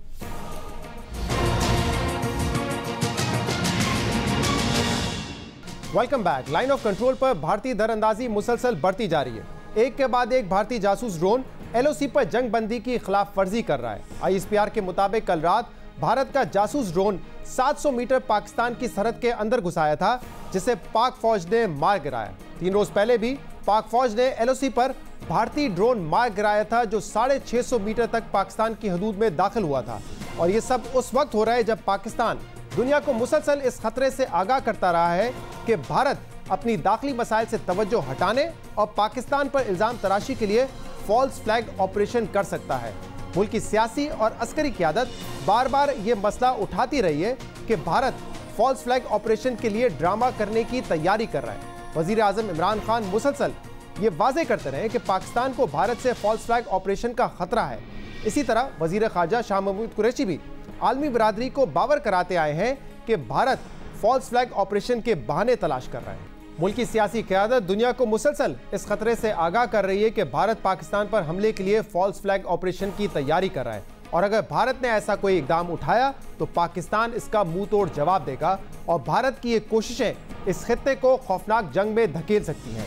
Welcome back. Line of control पर भारतीय दरअंदाजी मुसलसल बढ़ती जा रही है। एक के बाद एक भारतीय जासूस ड्रोन LOC पर जंगबंदी की खिलाफ वर्जी कर रहा है। ISPR के मुताबिक कल रात भारत का जासूस ड्रोन 700 मीटर पाकिस्तान की सरहद के अंदर घुसाया था, जिसे पाक फौज ने मार गिराया। 3 रोज पहले भी पाक फौज ने LOC पर भारतीय ड्रोन मार गिराया था, जो 650 मीटर तक पाकिस्तान की हदूद में दाखिल हुआ था। और ये सब उस वक्त हो रहा है जब पाकिस्तान दुनिया को मुसलसल इस खतरे से आगाह करता रहा है कि भारत अपनी दाखिली मसाइल से तवज्जो हटाने और पाकिस्तान पर इल्जाम तराशी के लिए फॉल्स फ्लैग ऑपरेशन कर सकता है। मुल्क की सियासी और अस्करी क़यादत बार बार ये मसला उठाती रही है कि भारत फॉल्स फ्लैग ऑपरेशन के लिए ड्रामा करने की तैयारी कर रहा है। वज़ीर आज़म इमरान खान मुसलसल ये वाज़ेह करते रहे कि पाकिस्तान को भारत से फॉल्स फ्लैग ऑपरेशन का खतरा है। इसी तरह वज़ीर ख़ारजा शाह महमूद कुरैशी भी आलमी बिरादरी को बावर कराते आए हैं कि भारत फॉल्स फ्लैग ऑपरेशन के बहाने तलाश कर रहा है। मुल्क की सियासी क़यादत दुनिया को मुसलसल इस खतरे से आगाह कर रही है कि भारत पाकिस्तान पर हमले के लिए फॉल्स फ्लैग ऑपरेशन की तैयारी कर रहा है, और अगर भारत ने ऐसा कोई इकदाम उठाया तो पाकिस्तान इसका मुंह तोड़ जवाब देगा और भारत की ये कोशिशें इस खित्ते को खौफनाक जंग में धकेल सकती हैं।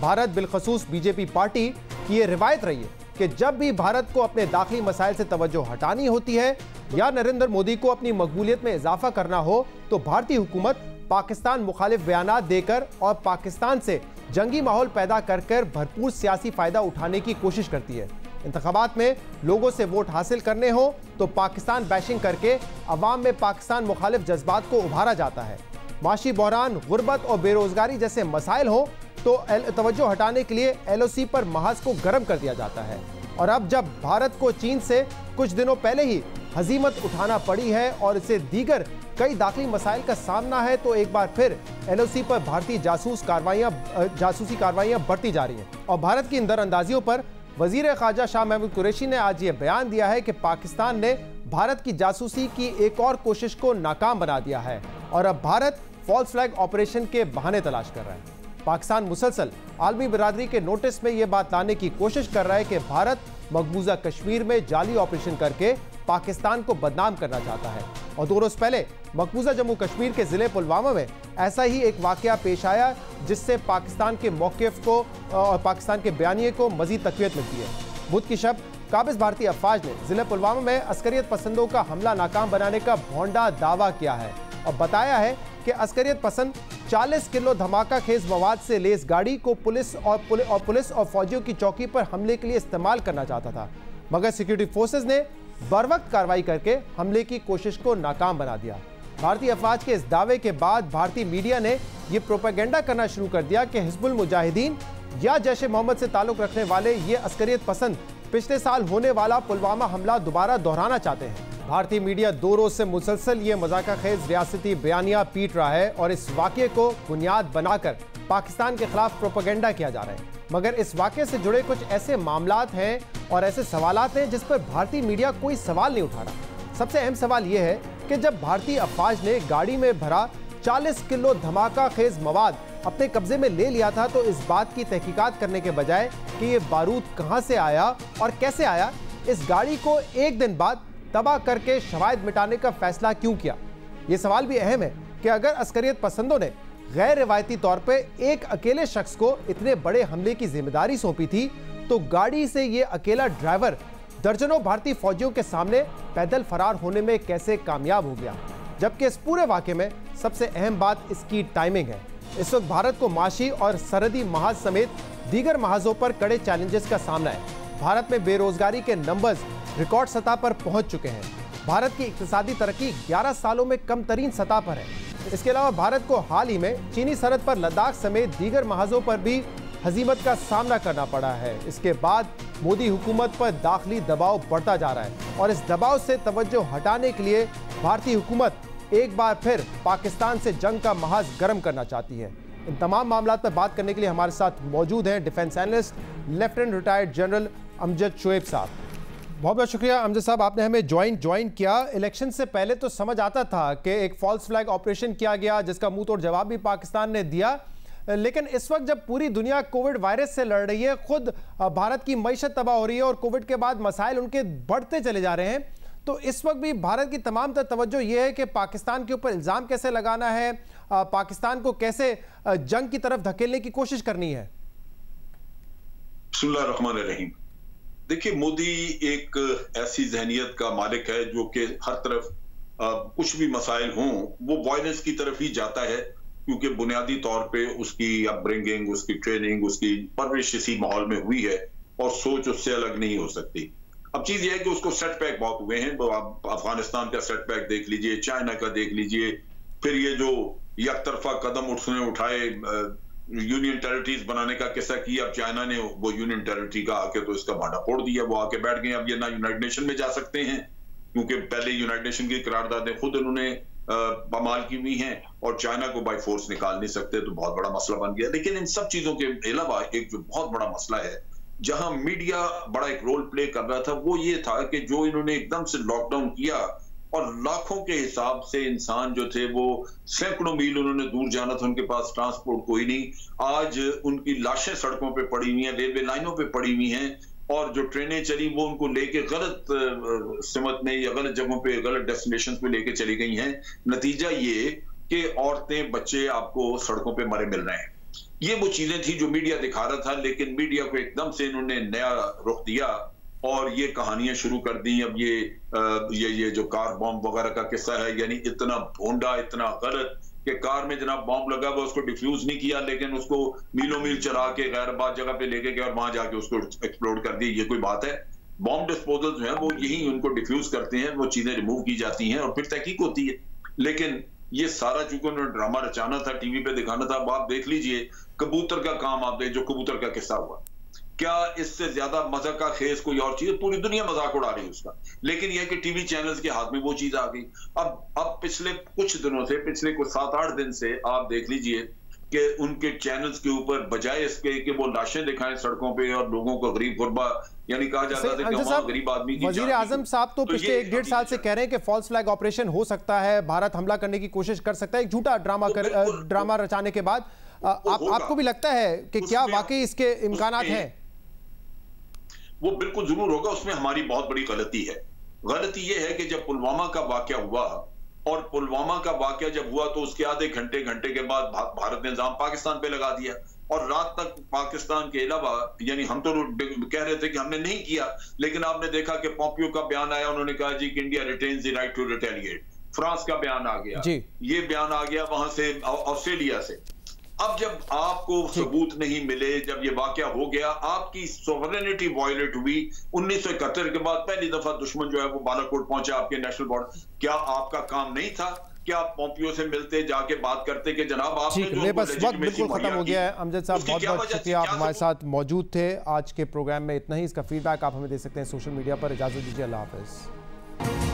भारत बिलखसूस बीजेपी पार्टी की ये रिवायत रही है कि जब भी भारत को अपने दाखिली मसाइल से तवज्जो हटानी होती है या नरेंद्र मोदी को अपनी मकबूलियत में इजाफा करना हो, तो भारतीय हुकूमत पाकिस्तान मुखालिफ बयानात देकर और पाकिस्तान से जंगी माहौल पैदा कर भरपूर सियासी फायदा उठाने की कोशिश करती है। इंतखाबात में लोगों से वोट हासिल करने हो तो पाकिस्तान बैशिंग करके अवाम में पाकिस्तान मुखालिफ जज्बात को उभारा जाता है। माशी बहरान, गुर्बत और बेरोजगारी जैसे मसाइल हो तो तवज्जो हटाने के लिए LOC पर महाज को गर्म कर दिया जाता है। और अब जब भारत को चीन से कुछ दिनों पहले ही हजीमत उठाना पड़ी है और इसे दीगर कई दाखिली मसाइल का सामना है, तो एक बार फिर LOC पर भारतीय जासूसी कार्रवाइयां बढ़ती जा रही हैं। और भारत की इन दरअंदाजियों पर वजीर ख़ारजा शाह महमूद कुरैशी ने आज ये बयान दिया है कि पाकिस्तान ने भारत की जासूसी की एक और कोशिश को नाकाम बना दिया है और अब भारत फॉल्स फ्लैग ऑपरेशन के बहाने तलाश कर रहा है। पाकिस्तान मुसलसल आलमी बिरादरी के नोटिस में यह बात लाने की कोशिश कर रहा है कि भारत मकबूजा कश्मीर में जाली ऑपरेशन करके पाकिस्तान को बदनाम करना चाहता है। और 2 रोज पहले मकबूजा जम्मू कश्मीर के जिले पुलवामा में ऐसा ही एक वाकया पेश आया, जिससे पाकिस्तान के मौक़िफ़ को और पाकिस्तान के बयानिए को मजीद तक़वियत मिलती है। बुध की शब काबिज़ भारतीय अफवाज ने जिले पुलवामा में अस्करियत पसंदों का हमला नाकाम बनाने का भोंडा दावा किया है और बताया है कि अस्करियत पसंद 40 किलो धमाका खेज मवाद से लेस गाड़ी को पुलिस और फौजियों की चौकी पर हमले के लिए इस्तेमाल करना चाहता था, मगर सिक्योरिटी फोर्सेज ने बरवक्त कार्रवाई करके हमले की कोशिश को नाकाम बना दिया। भारतीय अफवाज के इस दावे के बाद भारतीय मीडिया ने यह प्रोपेगेंडा करना शुरू कर दिया कि हिजबुल मुजाहिदीन या जैश ए मोहम्मद से ताल्लुक रखने वाले ये अस्करियत पसंद पिछले साल होने वाला पुलवामा हमला दोबारा दोहराना चाहते हैं। भारतीय मीडिया 2 रोज से मुसलसल ये मजाका खेज रियासती बयानिया पीट रहा है और इस वाक़े को बुनियाद बनाकर पाकिस्तान के खिलाफ प्रोपेगेंडा किया जा रहा है, मगर इस वाक़े से जुड़े कुछ ऐसे मामलात हैं और ऐसे सवालात हैं जिस पर भारतीय मीडिया कोई सवाल नहीं उठा रहा। सबसे अहम सवाल यह है कि जब भारतीय अफवाज ने गाड़ी में भरा 40 किलो धमाका खेज मवाद अपने कब्जे में ले लिया था, तो इस बात की तहकीकात करने के बजाय कि ये बारूद कहां से आया और कैसे आया, इस गाड़ी को एक दिन बाद तबाह करके शवाहिद मिटाने का फैसला क्यों किया। ये सवाल भी अहम है कि अगर अस्करियत पसंदों ने गैर रिवायती तौर पर एक अकेले शख्स को इतने बड़े हमले की जिम्मेदारी सौंपी थी, तो गाड़ी से ये अकेला ड्राइवर दर्जनों भारतीय फौजियों के सामने पैदल फरार होने में कैसे कामयाब हो गया। जबकि इस पूरे वाक़े में सबसे अहम बात इसकी टाइमिंग है। इस वक्त भारत को माशी और सरहदी महाज समेत दीगर महाजों पर कड़े चैलेंजेस का सामना है। भारत में बेरोजगारी के नंबर्स रिकॉर्ड सतह पर पहुंच चुके हैं। भारत की इक्तिसादी तरक्की 11 सालों में कम तरीन सतह पर है। इसके अलावा भारत को हाल ही में चीनी सरहद पर लद्दाख समेत दीगर महाजों पर भी हजीमत का सामना करना पड़ा है। इसके बाद मोदी हुकूमत पर दाखिली दबाव बढ़ता जा रहा है और इस दबाव से तवज्जो हटाने के लिए भारतीय हुकूमत एक बार फिर पाकिस्तान से जंग का महाज गर्म करना चाहती है। इन तमाम मामलों पर बात करने के लिए हमारे साथ मौजूद हैं defence analyst lieutenant retired general Amjad Shoaib साहब। बहुत बहुत शुक्रिया अमजद साहब, आपने हमें ज्वाइन किया। इलेक्शन से पहले तो समझ आता था कि एक फॉल्स फ्लैग ऑपरेशन किया गया, जिसका मुंह तोड़ जवाब भी पाकिस्तान ने दिया, लेकिन इस वक्त जब पूरी दुनिया कोविड वायरस से लड़ रही है, खुद भारत की मईशत तबाह हो रही है और कोविड के बाद मसाइल उनके बढ़ते चले जा रहे हैं, तो इस वक्त भी भारत की तमाम तवज्जो ये है कि पाकिस्तान के ऊपर इल्ज़ाम कैसे लगाना है, पाकिस्तान को कैसे जंग की तरफ धकेलने की कोशिश करनी है। बिस्मिल्लाह रहमान रहीम। देखिए, मोदी एक ऐसी जहनियत का मालिक है जो कि हर तरफ कुछ भी मसाइल हों वो वायलेंस की तरफ ही जाता है, क्योंकि बुनियादी तौर पे उसकी अपब्रिंगिंग, उसकी ट्रेनिंग, उसकी परवरिश इसी माहौल में हुई है और सोच उससे अलग नहीं हो सकती। अब चीज ये है कि उसको सेटबैक बहुत हुए हैं। आप अफगानिस्तान का सेटबैक देख लीजिए, चाइना का देख लीजिए, फिर ये जो एकतरफा कदम उसने उठाए यूनियन टेरिटरीज बनाने का किस्सा किया। अब चाइना ने वो यूनियन टेरिटरी का आके तो इसका भांडा फोड़ दिया, वो आके बैठ गए। अब ये ना यूनाइटेड नेशन में जा सकते हैं, क्योंकि पहले यूनाइटेड नेशन की करारदादें खुद उन्होंने बमाल की हुई हैं और चाइना को बाई फोर्स निकाल नहीं सकते, तो बहुत बड़ा मसला बन गया। लेकिन इन सब चीजों के अलावा एक जो बहुत बड़ा मसला है, जहां मीडिया बड़ा एक रोल प्ले कर रहा था, वो ये था कि जो इन्होंने एकदम से लॉकडाउन किया और लाखों के हिसाब से इंसान जो थे वो सैकड़ों मील उन्होंने दूर जाना था, उनके पास ट्रांसपोर्ट कोई नहीं। आज उनकी लाशें सड़कों पे पड़ी हुई हैं, रेलवे लाइनों पे पड़ी हुई हैं, और जो ट्रेनें चली वो उनको लेके गलत सिमत में या गलत जगहों पे, गलत डेस्टिनेशन पे लेके चली गई हैं। नतीजा ये कि औरतें, बच्चे आपको सड़कों पे मरे मिल रहे हैं। ये वो चीजें थी जो मीडिया दिखा रहा था, लेकिन मीडिया को एकदम से इन्होंने नया रुख दिया और ये कहानियां शुरू कर दी। अब ये जो कार बॉम्ब वगैरह का किस्सा है, यानी इतना भोंडा, इतना गलत कि कार में जनाब बॉम्ब लगा हुआ, उसको डिफ्यूज नहीं किया, लेकिन उसको मीलों मील चला के गैरबाद जगह पे लेके गए और वहां जाके उसको एक्सप्लोड कर दिया। ये कोई बात है? बॉम्ब डिस्पोजल जो है वो यही उनको डिफ्यूज करते हैं, वो चीजें रिमूव की जाती हैं और फिर तहकीक होती है। लेकिन ये सारा चूंकि उन्होंने ड्रामा रचाना था, टीवी पे दिखाना था। अब आप देख लीजिए कबूतर का काम, आप देख जो कबूतर का किस्सा हुआ, क्या इससे ज्यादा मजाक का खेज कोई और चीज? पूरी दुनिया मजाक उड़ा रही है उसका, लेकिन यह कि टीवी चैनल्स के हाथ में वो चीज आ गई। अब पिछले कुछ दिनों से, पिछले कुछ 7-8 दिन से आप देख लीजिए कि उनके चैनल्स के ऊपर बजाय इसके कि वो लाशें दिखाएं सड़कों पे और लोगों को गरीब गुरबा, यानी कहा जाता था कि वहां गरीब आदमी की वजीर आजम साहब तो पिछले 1-1.5 साल से कह रहे हैं कि फॉल्स फ्लैग ऑपरेशन हो सकता है, भारत हमला करने की कोशिश कर सकता है, एक झूठा ड्रामा रचाने के बाद आपको भी लगता है कि क्या वाकई इसके इम्कानात हैं? वो बिल्कुल जरूर होगा, उसमें हमारी बहुत बड़ी गलती है। गलती ये है कि जब पुलवामा का वाकया हुआ, और पुलवामा का वाकया जब हुआ तो उसके आधे घंटे के बाद भारत ने इल्जाम पाकिस्तान पे लगा दिया, और रात तक पाकिस्तान के अलावा, यानी हम तो कह रहे थे कि हमने नहीं किया, लेकिन आपने देखा कि पोम्पियो का बयान आया, उन्होंने कहा जी कि India retains the right to retaliate. France का बयान आ गया, ये बयान आ गया वहां से, ऑस्ट्रेलिया से। अब जब आपको सबूत नहीं मिले, जब ये वाकया हो गया, आपकी सोवरेनिटी वायलेट हुई। 1971 के बाद पहली दफा दुश्मन जो है वो बालाकोट पहुंचा, आपके नेशनल बॉर्डर। क्या आपका काम नहीं था कि आप पोम्पियो से मिलते, जाके बात करते कि जनाब आपने बस वक्त बिल्कुल खत्म हो गया है। अमजद साहब बहुत बहुत शुक्रिया, आप हमारे साथ मौजूद थे। आज के प्रोग्राम में इतना ही। इसका फीडबैक आप हमें दे सकते हैं सोशल मीडिया पर। इजाजत दीजिए, अल्लाह हाफिज।